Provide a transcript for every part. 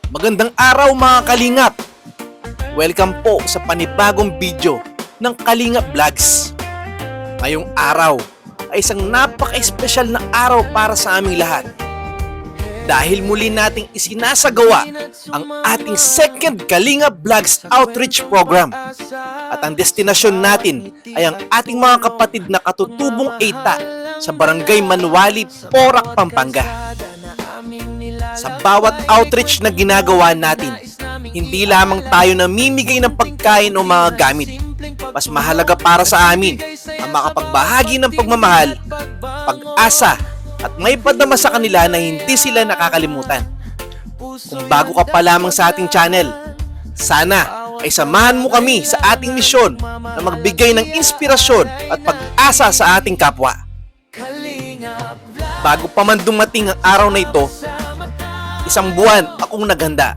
Magandang araw mga kalingap! Welcome po sa panibagong video ng Kalingap Vlogs. Ngayong araw ay isang napaka-espesyal na araw para sa aming lahat. Dahil muli nating isinasagawa ang ating second Kalingap Vlogs Outreach Program. At ang destinasyon natin ay ang ating mga kapatid na katutubong Eita sa Barangay Manuali, Porac, Pampanga. Sa bawat outreach na ginagawa natin, hindi lamang tayo namimigay ng pagkain o mga gamit. Mas mahalaga para sa amin ang makapagbahagi ng pagmamahal, pag-asa, at may padama sa kanila na hindi sila nakakalimutan. Kung bago ka pa lamang sa ating channel, sana ay samahan mo kami sa ating misyon na magbigay ng inspirasyon at pag-asa sa ating kapwa. Bago pa man dumating ang araw na ito, isang buwan akong naghanda.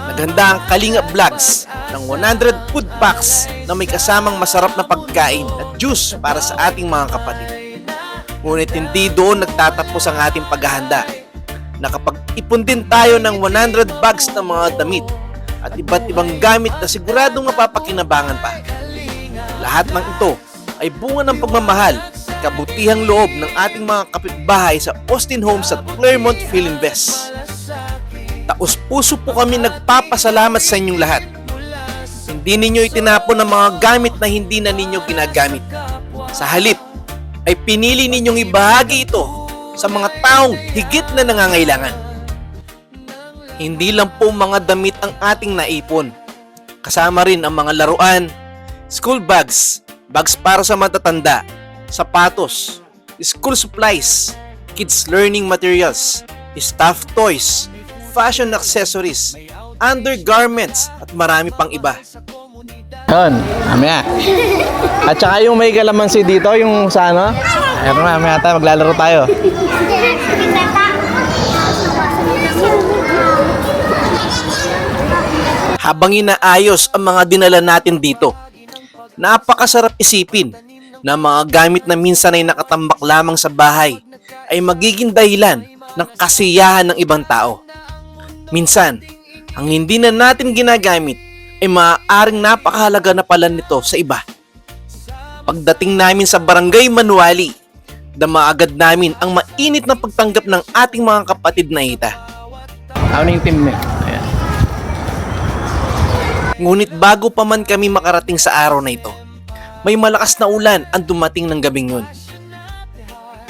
Naghanda ang Kalingap Vlogs ng 100 food packs na may kasamang masarap na pagkain at juice para sa ating mga kapatid. Ngunit hindi doon nagtatapos ang ating paghahanda. Nakapag-ipon din tayo ng 100 bags ng mga damit at iba't ibang gamit na siguradong mapapakinabangan pa. Lahat ng ito ay bunga ng pagmamahal at kabutihang loob ng ating mga kapitbahay sa Austin Homes at Claremont Philinvest. Taos-puso po kami nagpapasalamat sa inyong lahat. Hindi ninyo itinapon ang mga gamit na hindi na ninyo ginagamit. Sa halip, ay pinili ninyong ibahagi ito sa mga taong higit na nangangailangan. Hindi lang po mga damit ang ating naipon. Kasama rin ang mga laruan, school bags, bags para sa matatanda, sapatos, school supplies, kids learning materials, stuffed toys, fashion accessories, undergarments at marami pang iba. Yun, mamaya. At saka yung may kalamansi dito, yung sa ano, ayun na, mamaya tayo, maglalaro tayo. Habang inaayos ang mga dinala natin dito, napakasarap isipin na mga gamit na minsan ay nakatambak lamang sa bahay ay magiging dahilan ng kasiyahan ng ibang tao. Minsan, ang hindi na natin ginagamit ay maaaring napakahalaga na pala nito sa iba. Pagdating namin sa Barangay Manuali, dama agad namin ang mainit na pagtanggap ng ating mga kapatid na Eita. Ano yung team mo? Ayan. Ngunit bago pa man kami makarating sa araw na ito, may malakas na ulan ang dumating ng gabing yun.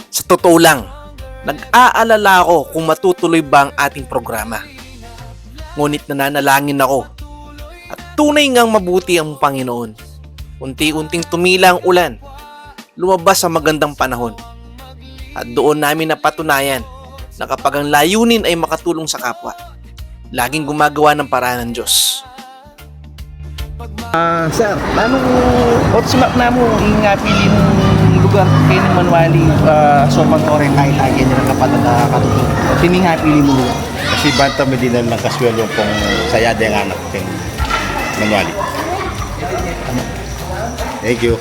Sa totoo lang, nag-aalala ako kung matutuloy ba ang ating programa. Ngunit nananalangin ako at tunay ngang mabuti ang Panginoon. Unti-unting tumila ang ulan, lumabas sa magandang panahon. At doon namin napatunayan na kapag ang layunin ay makatulong sa kapwa, laging gumagawa ng paraan ng Diyos. Sir, anong what's map na mo yung pili mong lugar kayo ng Manuali, Sopan Torre, kahit agyan nyo ng kapatid na katutulog? Sino nga pili mo lugar? Si Banta Medina ng Kaswelo pong sayada ng anak ng Manuali. Thank you.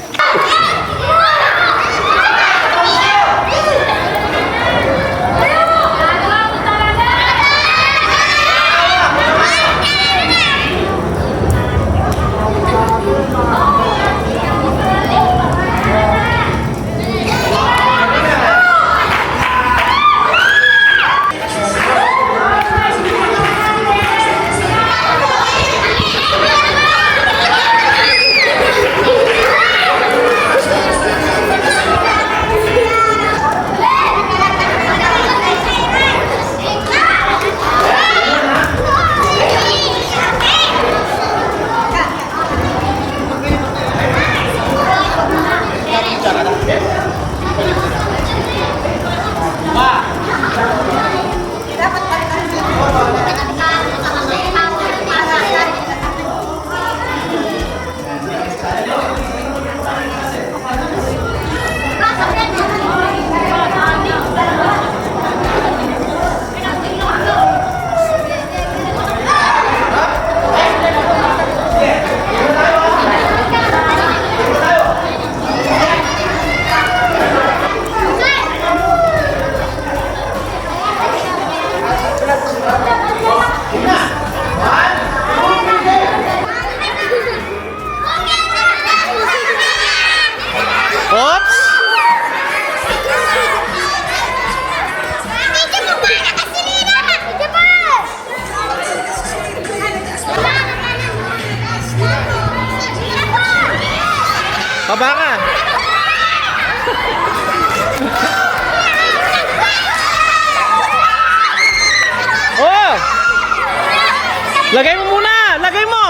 Lagay mo muna! Lagay mo!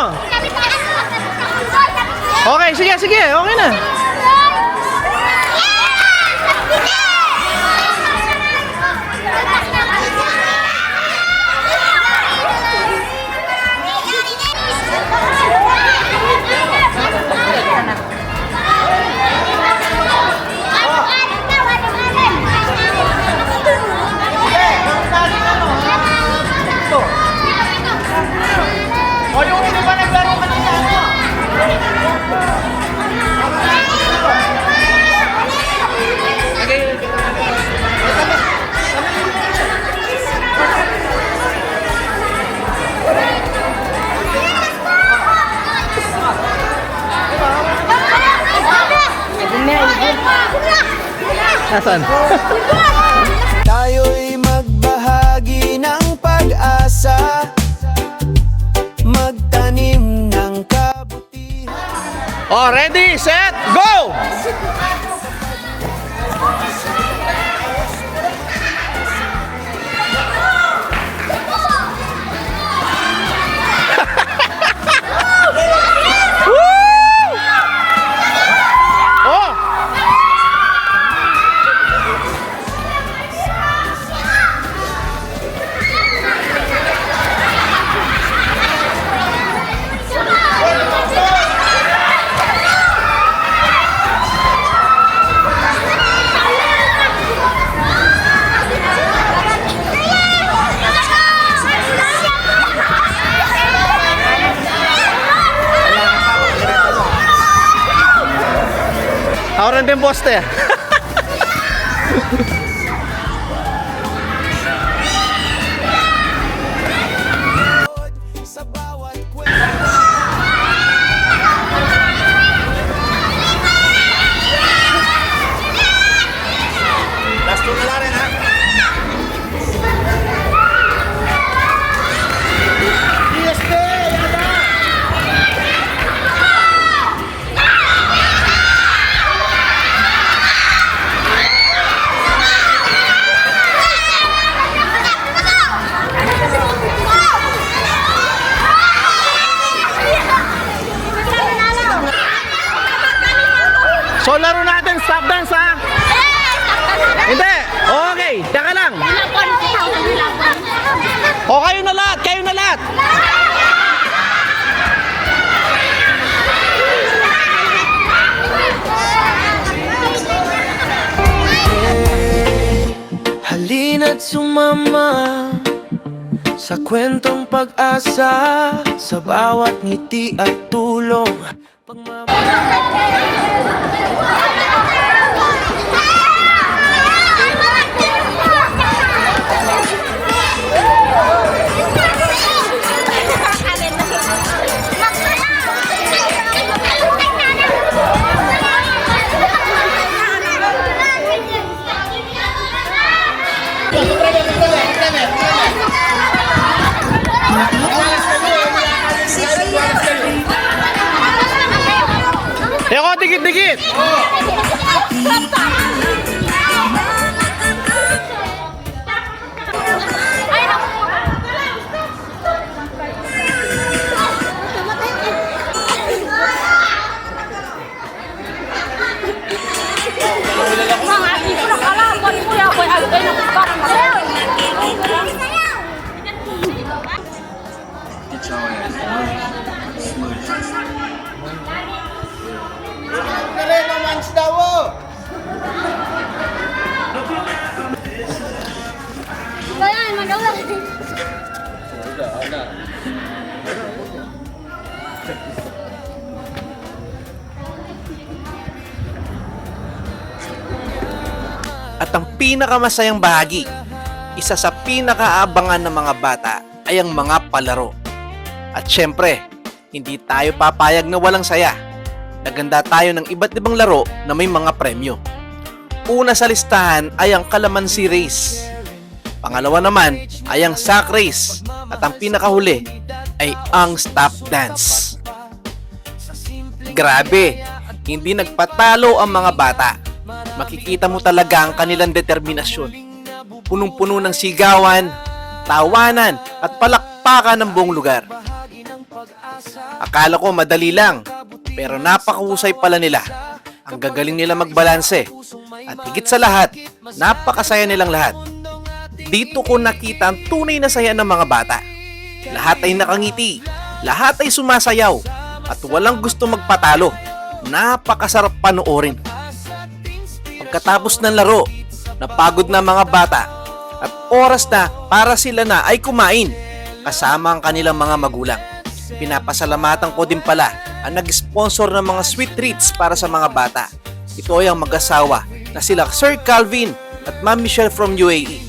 Okay, sige, sige. Okay na. O yung hindi ba naglaro kanina, ano? Nasaan? Tayo'y magbahagi ng pag-asa, magtanim ng kabutihan. Oh, ready, set, go! Oh! Ahora din poste. Sa bawat Last two na lang rin, ha? So laro natin stop dance ha? Hindi. Okay, teka lang. O kayo na lahat, kayo na lahat. halina't sumama sa kwentong pag-asa, sa bawat ngiti at tulong. Eko, dikit-dikit. Mga ito na kalaban ko ya ko ay kayo ng parang masaya. Kaya magalang. At ang pinakamasayang bahagi, isa sa pinakaabangan ng mga bata ay ang mga palaro. At syempre, hindi tayo papayag na walang saya. Naganda tayo ng iba't ibang laro na may mga premyo. Una sa listahan ay ang Kalamansi Race. Pangalawa naman ay ang Sack Race. At ang pinakahuli ay ang Stop Dance. Grabe, hindi nagpatalo ang mga bata. Makikita mo talaga ang kanilang determinasyon. Punong-puno ng sigawan, tawanan at palakpakan talampakan ng buong lugar. Akala ko madali lang, pero napakahusay pala nila. Ang gagaling nila magbalanse. At higit sa lahat, napakasaya nilang lahat. Dito ko nakita ang tunay na saya ng mga bata. Lahat ay nakangiti, lahat ay sumasayaw, at walang gusto magpatalo. Napakasarap panoorin. Pagkatapos ng laro, napagod na mga bata at oras na para sila na ay kumain kasama ang kanilang mga magulang. Pinapasalamatan ko din pala ang nag-sponsor ng mga sweet treats para sa mga bata. Ito ay ang mag-asawa na sila Sir Calvin at Ma'am Michelle from UAE.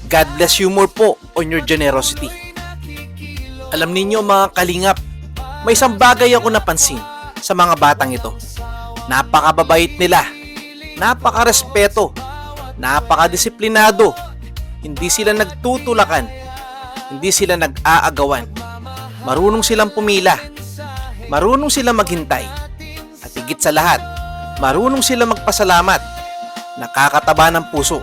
God bless you more po on your generosity. Alam ninyo mga kalingap, may isang bagay ako napansin sa mga batang ito. Napakababait nila, napakarespeto, napakadisiplinado. Hindi sila nagtutulakan, hindi sila nag-aagawan. Marunong silang pumila, marunong silang maghintay, at higit sa lahat, marunong silang magpasalamat. Nakakataba ng puso.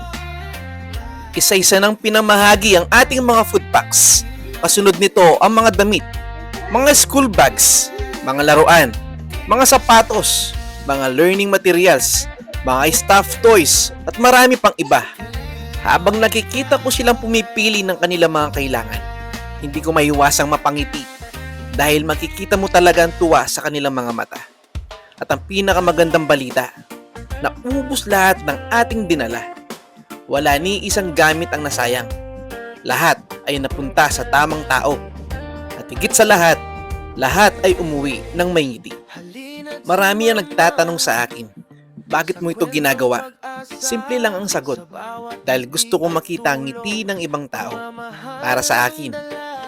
Isa-isa ng pinamahagi ang ating mga food packs. Kasunod nito ang mga damit, mga school bags, mga laruan, mga sapatos, mga learning materials, mga stuffed toys, at marami pang iba. Habang nakikita ko silang pumipili ng kanilang mga kailangan, hindi ko maiwasang mapangiti dahil makikita mo talaga ang tuwa sa kanilang mga mata. At ang pinakamagandang balita, naubos lahat ng ating dinala. Wala ni isang gamit ang nasayang. Lahat ay napunta sa tamang tao. At higit sa lahat ay umuwi ng may ngiti. Marami ang nagtatanong sa akin, bakit mo ito ginagawa? Simple lang ang sagot. Dahil gusto kong makita ang ngiti ng ibang tao. Para sa akin,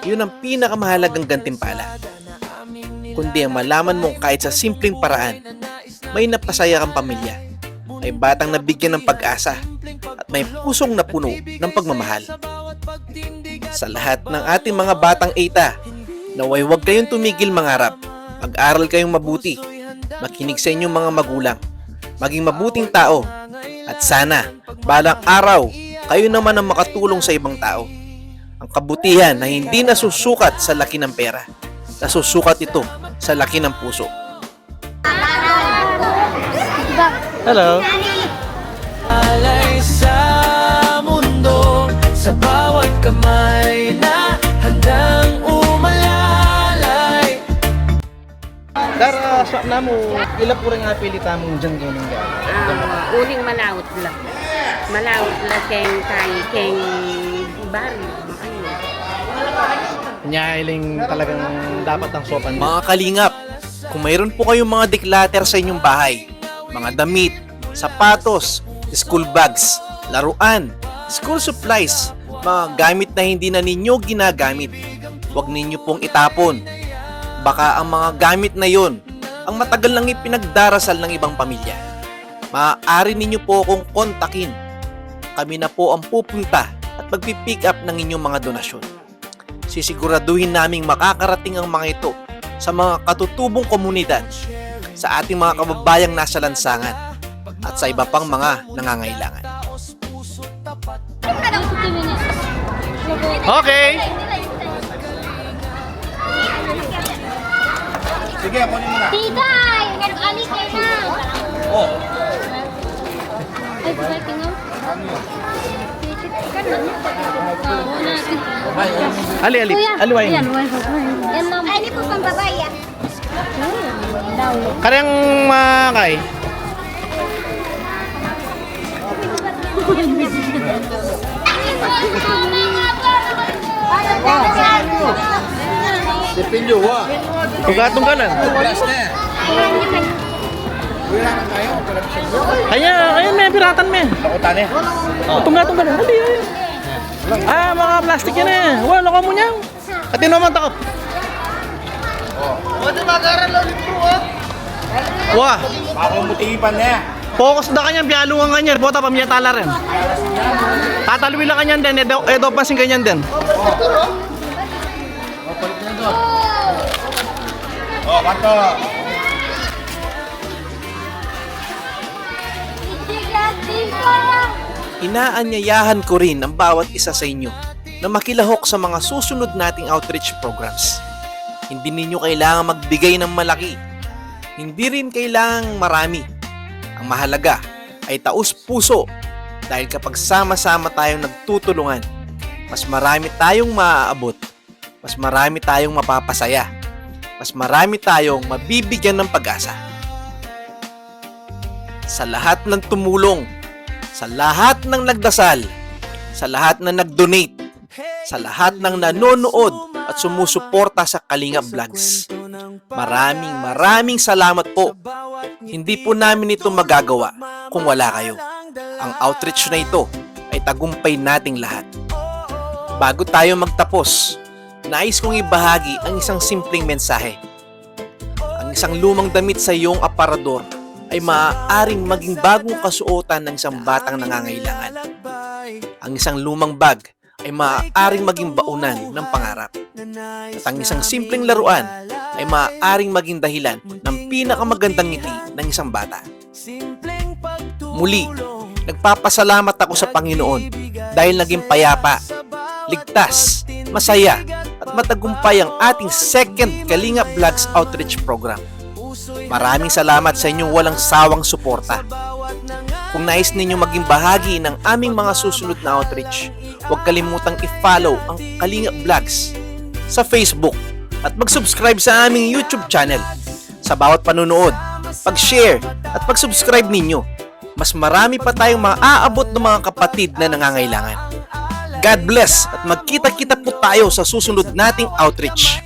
yun ang pinakamahalagang gantimpala. Kundi ang malaman mong kahit sa simpleng paraan, may napasaya kang pamilya, may batang nabigyan ng pag-asa, at may pusong napuno ng pagmamahal. Sa lahat ng ating mga batang ETA, naway huwag kayong tumigil mangarap. Mag-aral kayong mabuti, makinig sa inyong mga magulang, maging mabuting tao, at sana balang araw kayo naman ang makatulong sa ibang tao. Ang kabutihan na hindi nasusukat sa laki ng pera, nasusukat ito sa laki ng puso. Hello. Alay sa mundo, sa bawat kamay na handang umalalay. Dara sa namo, ila po rin nga pilita mong dyan ganun ga. Uling malawot lang. Malawot lang keng bari. Nyailing talagang dapat ang sopan. Mga kalingap, kung mayroon po kayong mga declutter sa inyong bahay, mga damit, sapatos, school bags, laruan, school supplies, mga gamit na hindi na ninyo ginagamit, huwag ninyo pong itapon. Baka ang mga gamit na yon ang matagal lang ipinagdarasal ng ibang pamilya. Maaari ninyo po akong kontakin. Kami na po ang pupunta at magpipick up ng inyong mga donasyon. Sisiguraduhin naming makakarating ang mga ito sa mga katutubong komunidad, sa ating mga kababayang nasa lansangan, at sa iba pang mga nangangailangan. Okay. Sige, kunin mo na. Tita! Nag-ali kayo na! Oh. Ay, buhay tingnan. Ali. Aliway. Yan na. Ay, hindi po pang babae ah. Karang makay. Depilyo, wa. Tugatong ka lang. Plus na. Kaya may piratan me. Takutan eh. Tunggatong ka lang. Ali. Mga plastic yan eh. Wala ka mo niya. Katino man takop. Wah, Baka mutipan niya. focus na kanyan, bialungan kanyan, bota pa miya tala rin. Tatalwi lang kanyan din, edo pasing kanyan din. Oh, kanto. Inaanyayahan ko rin ang bawat isa sa inyo na makilahok sa mga susunod nating outreach programs. Hindi ninyo kailangan magbigay ng malaki. Hindi rin kailangang marami. Ang mahalaga ay taus-puso dahil kapag sama-sama tayong nagtutulungan, mas marami tayong maaabot, mas marami tayong mapapasaya, mas marami tayong mabibigyan ng pag-asa. Sa lahat ng tumulong, sa lahat ng nagdasal, sa lahat na nag-donate, sa lahat ng nanonood at sumusuporta sa Kalingap Vlogs. Maraming salamat po. Hindi po namin ito magagawa kung wala kayo. Ang outreach na ito ay tagumpay nating lahat. Bago tayo magtapos, nais kong ibahagi ang isang simpleng mensahe. Ang isang lumang damit sa iyong aparador ay maaaring maging bagong kasuotan ng isang batang nangangailangan. Ang isang lumang bag ay maaaring maging baunan ng pangarap. At ang isang simpleng laruan ay maaaring maging dahilan ng pinakamagandang ngiti ng isang bata. Muli, nagpapasalamat ako sa Panginoon dahil naging payapa, ligtas, masaya, at matagumpay ang ating second Kalingap Vlogs Outreach Program. Maraming salamat sa inyong walang sawang suporta. Kung nais ninyo maging bahagi ng aming mga susunod na outreach, huwag kalimutang i-follow ang Kalingap Vlogs sa Facebook at mag-subscribe sa aming YouTube channel. Sa bawat panunood, pag-share at pag-subscribe ninyo, mas marami pa tayong maaabot ng mga kapatid na nangangailangan. God bless at magkita-kita po tayo sa susunod nating outreach.